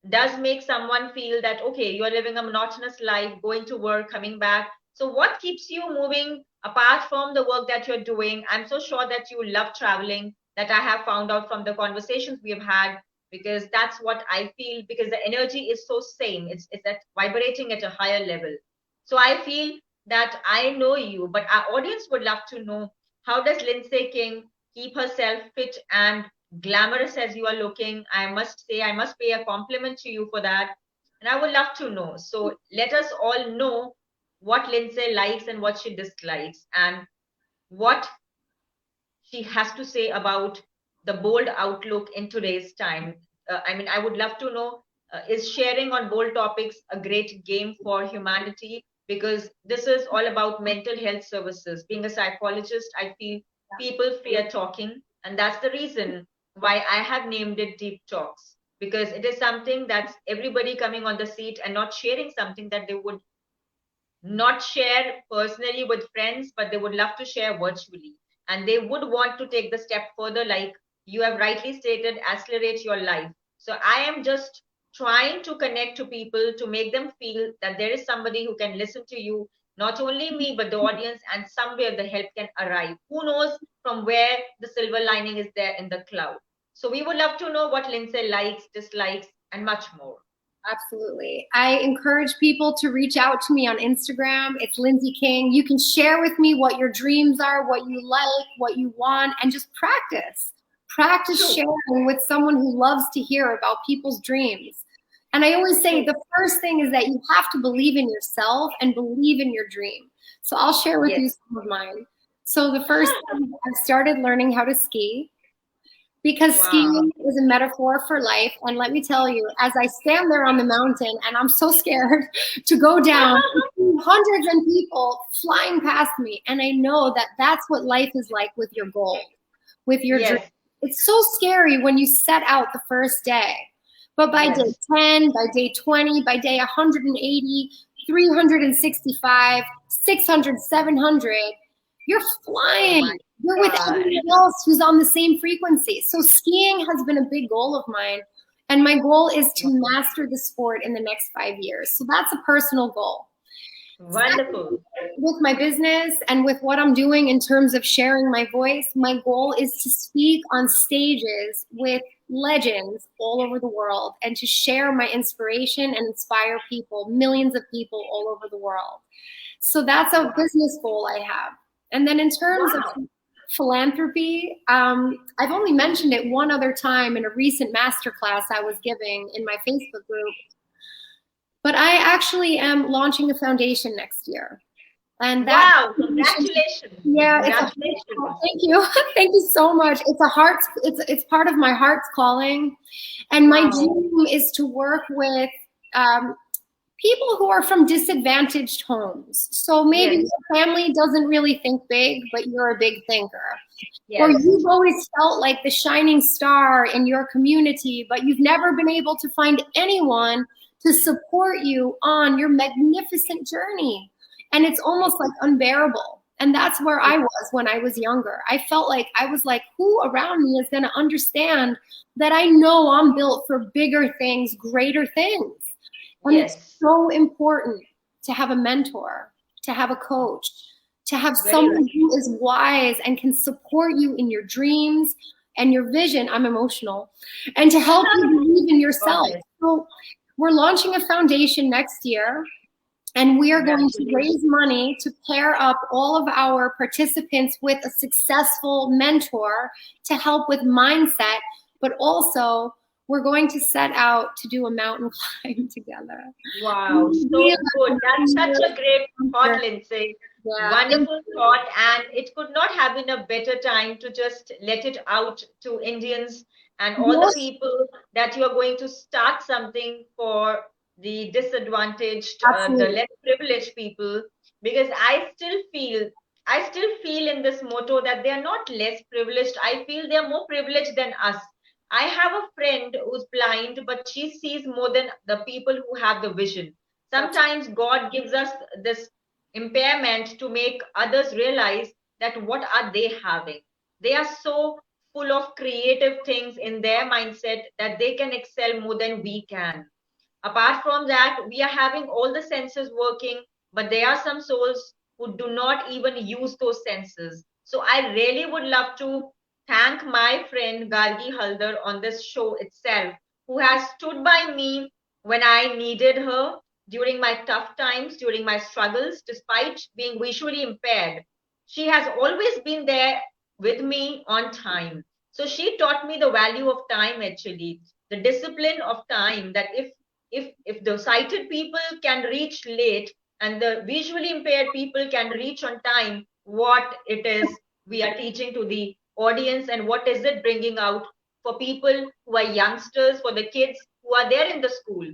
does make someone feel that, okay, you're living a monotonous life, going to work, coming back. So what keeps you moving apart from the work that you're doing? I'm so sure that you love traveling, that I have found out from the conversations we have had, because that's what I feel, because the energy is so same. It's that vibrating at a higher level. So I feel that I know you, but our audience would love to know, how does Lyndsay King keep herself fit and glamorous as you are looking? I must say, I must pay a compliment to you for that. And I would love to know. So let us all know what Lyndsay likes and what she dislikes, and what she has to say about the bold outlook in today's time. I would love to know, is sharing on bold topics a great game for humanity? Because this is all about mental health services. Being a psychologist, I feel people fear talking. And that's the reason why I have named it Deep Talks, because it is something that's everybody coming on the seat and not sharing something that they would not share personally with friends, but they would love to share virtually. And they would want to take the step further, like you have rightly stated, accelerate your life. So I am just trying to connect to people to make them feel that there is somebody who can listen to you, not only me, but the audience, and somewhere the help can arrive. Who knows from where the silver lining is there in the cloud. So we would love to know what Lyndsay likes, dislikes, and much more. Absolutely. I encourage people to reach out to me on Instagram. It's Lyndsay King. You can share with me what your dreams are, what you like, what you want, and just practice. Practice sharing with someone who loves to hear about people's dreams. And I always say the first thing is that you have to believe in yourself and believe in your dream. So I'll share with you some of mine. So the first thing, I started learning how to ski, because skiing is a metaphor for life. And let me tell you, as I stand there on the mountain and I'm so scared to go down, hundreds of people flying past me. And I know that that's what life is like with your goal, with your dream. It's so scary when you set out the first day. But by day 10, by day 20, by day 180, 365, 600, 700, you're flying. You're with everyone else who's on the same frequency. So skiing has been a big goal of mine. And my goal is to master the sport in the next 5 years. So that's a personal goal. Wonderful. With my business and with what I'm doing in terms of sharing my voice, my goal is to speak on stages with legends all over the world and to share my inspiration and inspire people, millions of people all over the world. So that's a business goal I have. And then in terms of Wow. philanthropy, I've only mentioned it one other time in a recent masterclass I was giving in my Facebook group. But I actually am launching a foundation next year. And that Wow. Congratulations. yeah, it's a Congratulations. thank you. Thank you so much. It's a heart it's part of my heart's calling. And my Wow. dream is to work with people who are from disadvantaged homes. So maybe Yes. your family doesn't really think big, but you're a big thinker. Or Yes. you've always felt like the shining star in your community, but you've never been able to find anyone to support you on your magnificent journey. And it's almost like unbearable. And that's where I was when I was younger. I felt like I was like, who around me is going to understand that I know I'm built for bigger things, greater things? And it's Yes. so important to have a mentor, to have a coach, to have Very someone right. who is wise and can support you in your dreams and your vision. I'm emotional. And to help you believe in Got yourself. it. So we're launching a foundation next year. And we are going to raise Congratulations. money to pair up all of our participants with a successful mentor to help with mindset, but also we're going to set out to do a mountain climb together. Wow, We so good. That's are such a great thought, yeah, Lindsay. thank Wonderful you. thought, and it could not have been a better time to just let it out to Indians and all the Yes, people that you are going to start something for the disadvantaged, the absolutely. less privileged people, because I still feel in this motto that they are not less privileged. I feel they are more privileged than us. I have a friend who's blind, but she sees more than the people who have the vision. That's Sometimes God gives us this impairment to make others realize that what are they having. They are so full of creative things in their mindset that they can excel more than we can. Apart from that, we are having all the senses working, but there are some souls who do not even use those senses. So I really would love to thank my friend Gargi Haldar on this show itself, who has stood by me when I needed her during my tough times, during my struggles, despite being visually impaired. She has always been there with me on time. So she taught me the value of time, actually, the discipline of time, that if the sighted people can reach late and the visually impaired people can reach on time, what it is we are teaching to the audience and what is it bringing out for people who are youngsters, for the kids who are there in the school.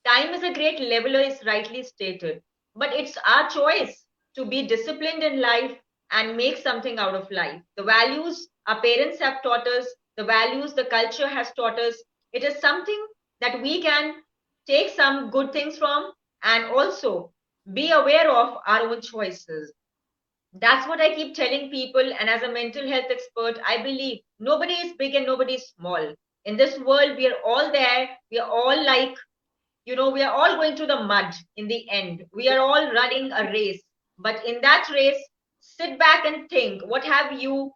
Time is a great leveler, is rightly stated, but it's our choice to be disciplined in life and make something out of life. The values our parents have taught us, the values the culture has taught us, it is something that we can take some good things from and also be aware of our own choices. That's what I keep telling people. And as a mental health expert, I believe nobody is big and nobody is small. In this world, we are all there. We are all like, we are all going to the mud in the end. We are all running a race. But in that race, sit back and think, what have you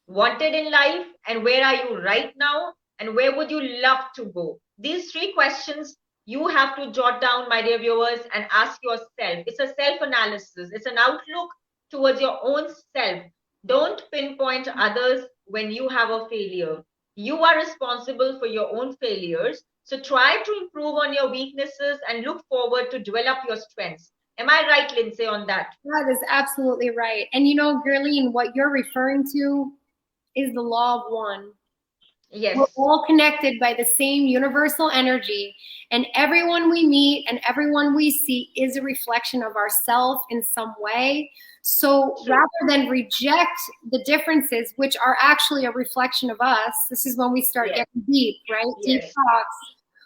wanted in life, and where are you right now, and where would you love to go? These three questions you have to jot down, my dear viewers, and ask yourself. It's a self analysis, it's an outlook towards your own self. Don't pinpoint others when you have a failure. You are responsible for your own failures. So try to improve on your weaknesses and look forward to develop your strengths. Am I right, Lindsay, on that? that is absolutely right. And you know, Gerline, what you're referring to is the law of one. We're Yes. all connected by the same universal energy, and everyone we meet and everyone we see is a reflection of ourself in some way. So True. rather than reject the differences, which are actually a reflection of us, this is when we start Yes. getting deep, right? Deep Yes. talks.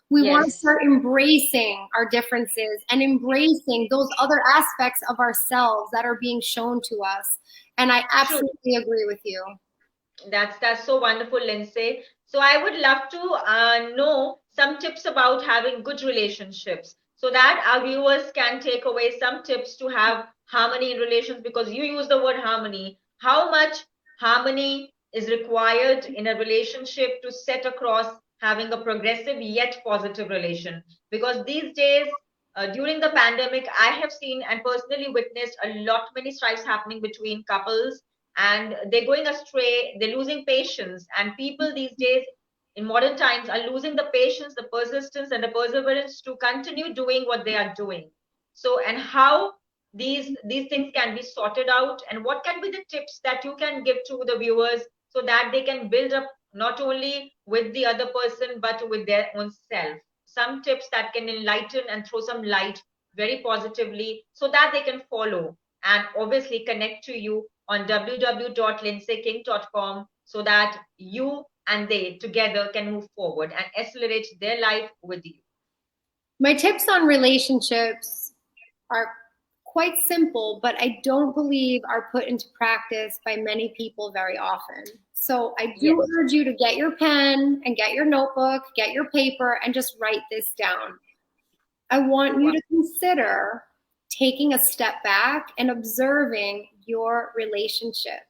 We want to Yes. start embracing our differences and embracing those other aspects of ourselves that are being shown to us. And I True. absolutely agree with you. That's so wonderful, Lindsay. So I would love to know some tips about having good relationships. so that our viewers can take away some tips to have harmony in relations, because you use the word harmony. How much harmony is required in a relationship to set across having a progressive yet positive relation? Because these days, during the pandemic, I have seen and personally witnessed a lot many strikes happening between couples, and they're going astray, they're losing patience, and people these days in modern times are losing the patience, the persistence, and the perseverance to continue doing what they are doing. So, and how these things can be sorted out, and what can be the tips that you can give to the viewers so that they can build up not only with the other person but with their own self. Some tips that can enlighten and throw some light very positively so that they can follow and obviously connect to you on www.lyndsayking.com, so that you and they together can move forward and accelerate their life with you. My tips on relationships are quite simple, but I don't believe are put into practice by many people very often. So I do urge you to get your pen and get your notebook, get your paper, and just write this down. I want you to consider taking a step back and observing your relationship.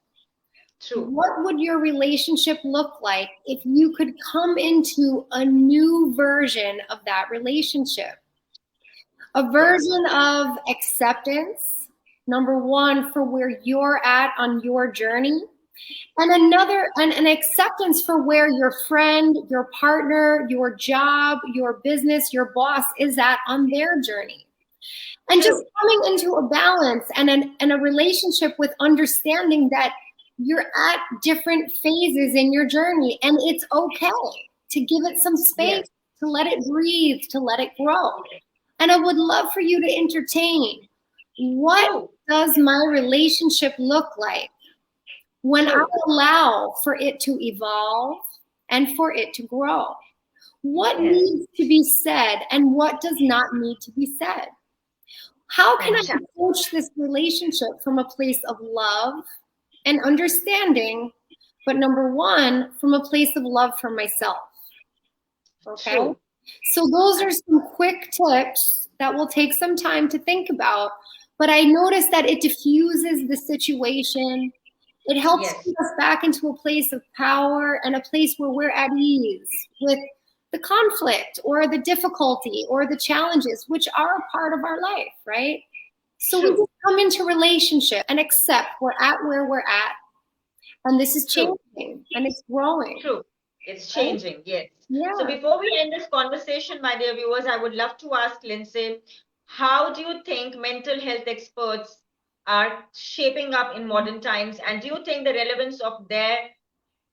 True. What would your relationship look like if you could come into a new version of that relationship? A version of acceptance, number one, for where you're at on your journey, and an acceptance for where your friend, your partner, your job, your business, your boss is at on their journey. And just coming into a balance and a relationship with understanding that you're at different phases in your journey, and it's okay to give it some space, to let it breathe, to let it grow. And I would love for you to entertain, what does my relationship look like when I allow for it to evolve and for it to grow? What needs to be said and what does not need to be said? How can I approach this relationship from a place of love and understanding, but number one, from a place of love for myself? Okay. So those are some quick tips that will take some time to think about, but I noticed that it diffuses the situation. It helps get us back into a place of power and a place where we're at ease with the conflict or the difficulty or the challenges, which are a part of our life, right? So we just come into relationship and accept we're at where we're at, and this is changing and it's growing. True. It's changing, yes. So before we end this conversation, my dear viewers, I would love to ask Lyndsay, how do you think mental health experts are shaping up in modern times? And do you think the relevance of their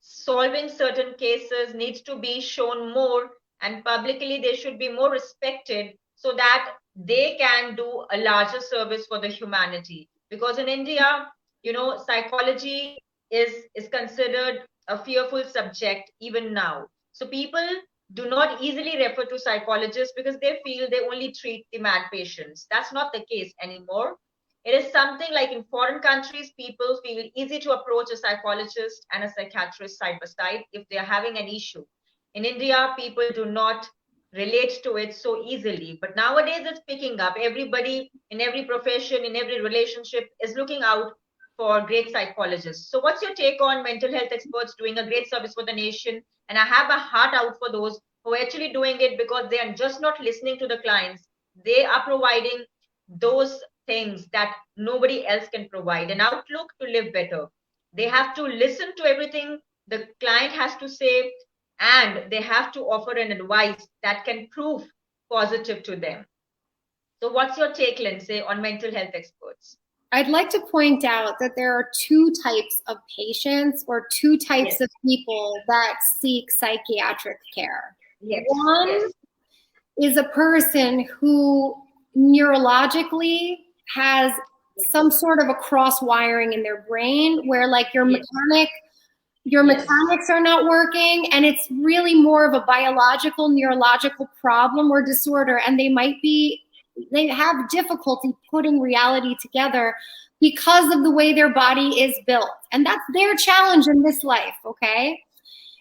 solving certain cases needs to be shown more, and publicly they should be more respected so that they can do a larger service for the humanity? Because in India, you know, psychology is considered a fearful subject even now. So people do not easily refer to psychologists because they feel they only treat the mad patients. That's not the case anymore. It is something like in foreign countries, people feel easy to approach a psychologist and a psychiatrist side by side if they're having an issue. In India, people do not relate to it so easily. But nowadays it's picking up. Everybody in every profession, in every relationship is looking out for great psychologists. So what's your take on mental health experts doing a great service for the nation? And I have a heart out for those who are actually doing it because they are just not listening to the clients. They are providing those things that nobody else can provide, an outlook to live better. They have to listen to everything the client has to say, and they have to offer an advice that can prove positive to them. So what's your take, Lyndsay, on mental health experts? I'd like to point out that there are two types of patients or two types of people that seek psychiatric care. One is a person who neurologically has some sort of a cross wiring in their brain where like your mechanics are not working, and it's really more of a biological neurological problem or disorder, and they have difficulty putting reality together because of the way their body is built, and that's their challenge in this life. Okay,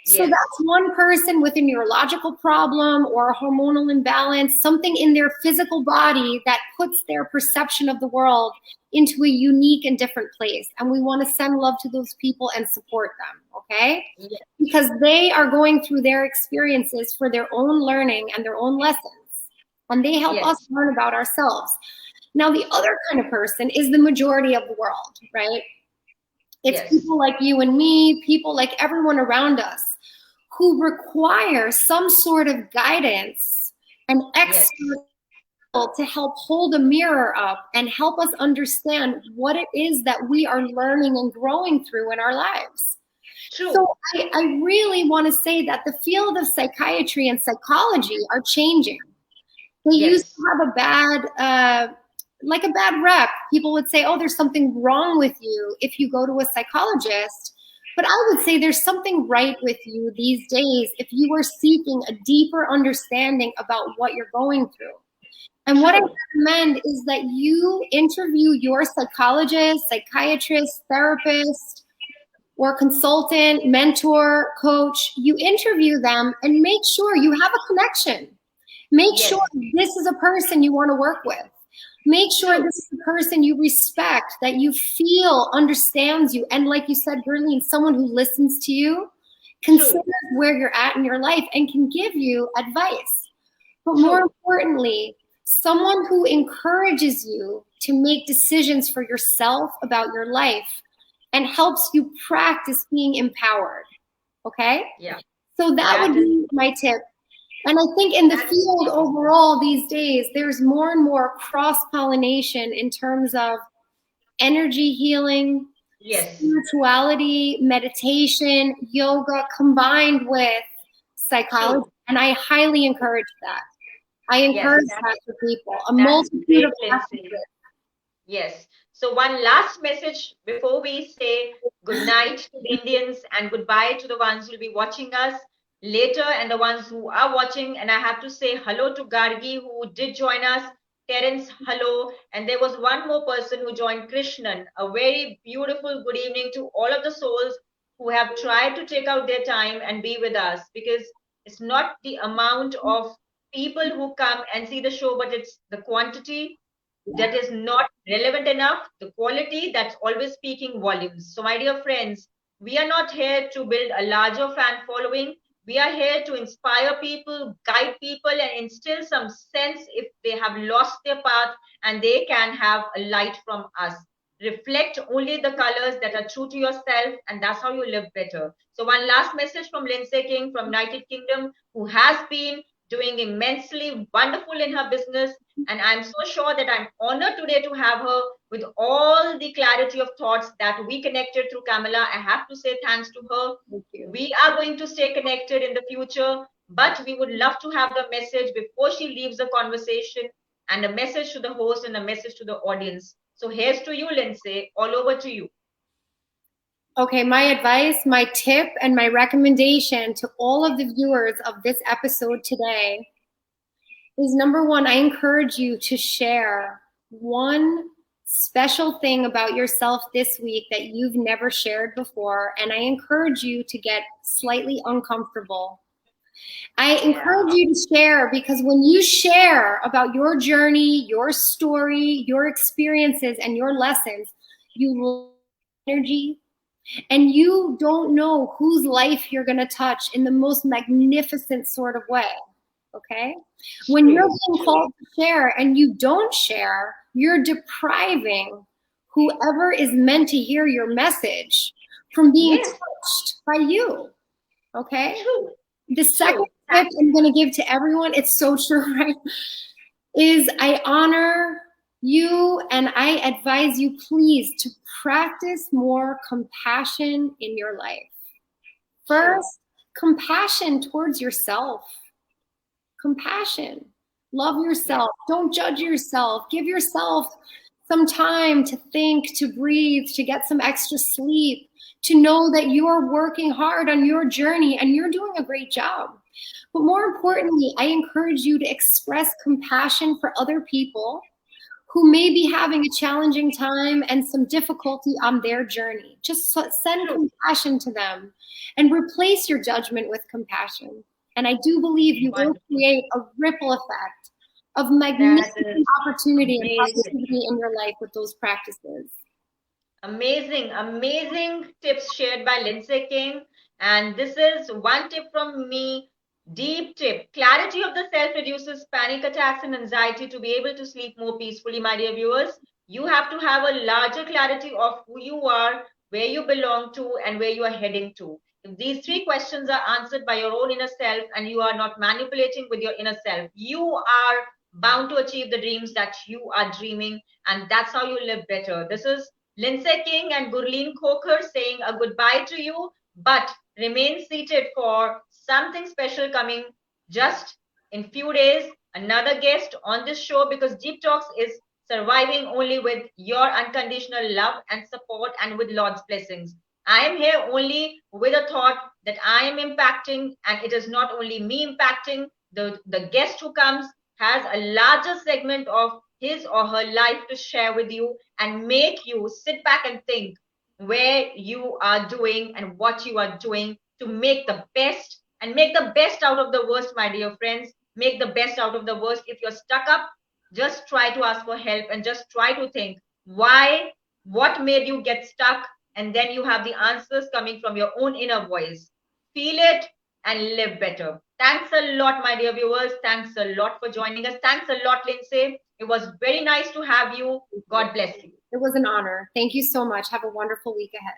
So Yes. that's one person with a neurological problem or a hormonal imbalance, something in their physical body that puts their perception of the world into a unique and different place. And we want to send love to those people and support them, okay? Yes. Because they are going through their experiences for their own learning and their own lessons. And they help us Yes. learn about ourselves. Now, the other kind of person is the majority of the world, right? It's Yes. people like you and me, people like everyone around us who require some sort of guidance and Yes. expert to help hold a mirror up and help us understand what it is that we are learning and growing through in our lives. True. So I really want to say that the field of psychiatry and psychology are changing. They used Yes. to have a bad rep. People would say, oh, there's something wrong with you if you go to a psychologist. But I would say there's something right with you these days if you are seeking a deeper understanding about what you're going through. And what I recommend is that you interview your psychologist, psychiatrist, therapist, or consultant, mentor, coach. You interview them and make sure you have a connection. Make Yes. sure this is a person you want to work with. Make sure this is a person you respect, that you feel understands you. And like you said, Gerline, someone who listens to you, considers where you're at in your life, and can give you advice. But more importantly, someone who encourages you to make decisions for yourself about your life and helps you practice being empowered. Okay? Yeah. So that would be my tip. And I think in the field overall these days, there's more and more cross-pollination in terms of energy healing, Yes. spirituality, meditation, yoga, combined with psychology. And I highly encourage that. I encourage that for people. A multitude of Lyndsay. Yes. So one last message before we say good night to the Indians and goodbye to the ones who will be watching us later and the ones who are watching. And I have to say hello to Gargi who did join us. Terence, hello. And there was one more person who joined, Krishnan. A very beautiful good evening to all of the souls who have tried to take out their time and be with us, because it's not the amount of people who come and see the show, but it's the quantity that is not relevant enough, the quality that's always speaking volumes. So, my dear friends, we are not here to build a larger fan following. We are here to inspire people, guide people, and instill some sense if they have lost their path, and they can have a light from us. Reflect only the colors that are true to yourself, and that's how you live better. So, one last message from Lyndsay King from United Kingdom, who has been doing immensely wonderful in her business. And I'm so sure that I'm honored today to have her with all the clarity of thoughts that we connected through Kamala. I have to say thanks to her. We are going to stay connected in the future, but we would love to have the message before she leaves the conversation, and a message to the host and a message to the audience. So here's to you, Lyndsay. All over to you. Okay, my advice, my tip, and my recommendation to all of the viewers of this episode today is, number one, I encourage you to share one special thing about yourself this week that you've never shared before. And I encourage you to get slightly uncomfortable. I encourage you to share, because when you share about your journey, your story, your experiences, and your lessons, you energy, and you don't know whose life you're going to touch in the most magnificent sort of way. Okay? When you're being called to share and you don't share, you're depriving whoever is meant to hear your message from being touched by you. Okay? The second tip I'm going to give to everyone, it's so true, right? Is I honor you and I advise you, please, to practice more compassion in your life. First, compassion towards yourself. Compassion. Love yourself. Don't judge yourself. Give yourself some time to think, to breathe, to get some extra sleep, to know that you are working hard on your journey and you're doing a great job. But more importantly, I encourage you to express compassion for other people who may be having a challenging time and some difficulty on their journey. Just send compassion to them and replace your judgment with compassion. And I do believe you will create a ripple effect of magnificent opportunity and positivity in your life with those practices. Amazing, amazing tips shared by Lyndsay King. And this is one tip from me, deep tip. Clarity of the self reduces panic attacks and anxiety to be able to sleep more peacefully, my dear viewers. You have to have a larger clarity of who you are, where you belong to, and where you are heading to. If these three questions are answered by your own inner self and you are not manipulating with your inner self, you are bound to achieve the dreams that you are dreaming, and that's how you live better. This is Lyndsay King and Gurleen Khokhar saying a goodbye to you, but remain seated for something special coming just in few days. Another guest on this show, because Deep Talks is surviving only with your unconditional love and support and with Lord's blessings. I am here only with a thought that I am impacting, and it is not only me impacting. The guest who comes has a larger segment of his or her life to share with you and make you sit back and think where you are doing and what you are doing to make the best, and make the best out of the worst, my dear friends. Make the best out of the worst. If you're stuck up, just try to ask for help and just try to think why, what made you get stuck, and then you have the answers coming from your own inner voice. Feel it and live better. Thanks a lot, my dear viewers. Thanks a lot for joining us. Thanks a lot, Lyndsay. It was very nice to have you. God bless you. It was an honor. Thank you so much. Have a wonderful week ahead.